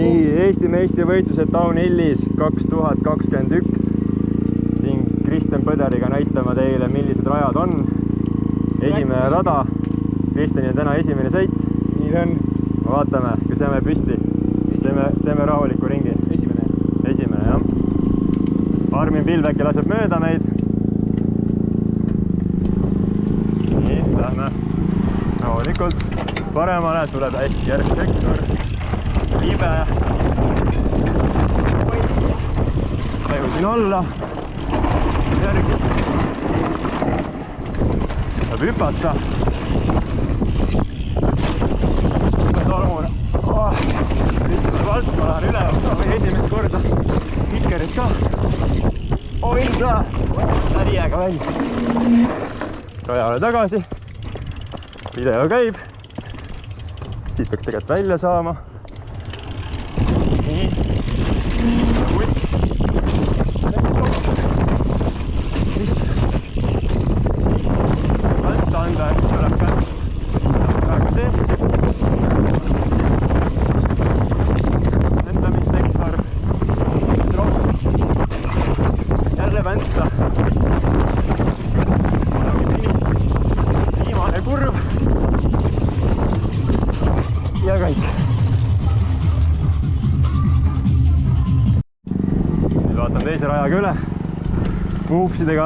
nii, Eesti meistrivõistlused Downhillis 2021. Siin Kristjan Põderiga näitama teile, millised rajad on. Esimene rada. Kristjanil on täna esimene sõit. Nii on. Vaatame, kas jääme püsti. Teeme rahuliku ringi. Esimene, jah. Armin Pilbeki laseb mööda meid. Nii, lähme rahulikult. Paremale tuleb hästi järg sektor. Libe. Tajusin alla. Järgi. Saab hüpata. Tolmune. Valt ma lähen üle. Esimest korda. Ikerid ka. Oi ka. Riiega välja. Rajale tagasi. Video käib. Siit peaks tegelikult välja saama. Nii. Kutt. Võtta anda, et tuleb ka. Praegu tee. Vendamissektor. Jälle vänta. Viimane kurv. Ja kõik. Nüüd vaatan teise rajaga üle. Muupsidega.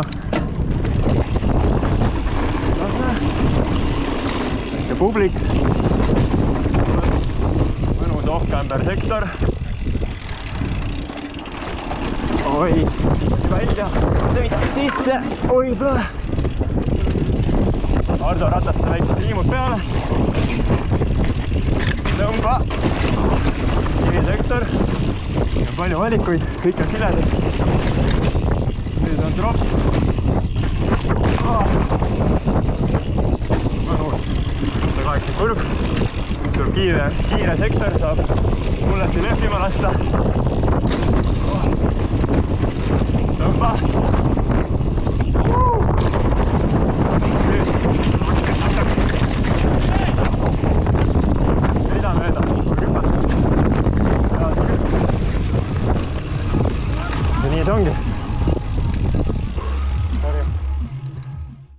Väike publik. Mõnus off-camber sektor. Oi, välja. Sõitis sisse. Oi, pole. Ardo rataste väiksed liimud peale. Tõmba. Kivisektor. Palju valikuid, kõik on kiledad. Nüüd on drop. Mõnus. 180 kurv. Tuleb kiire sektor, saab mullesti lehvima lasta.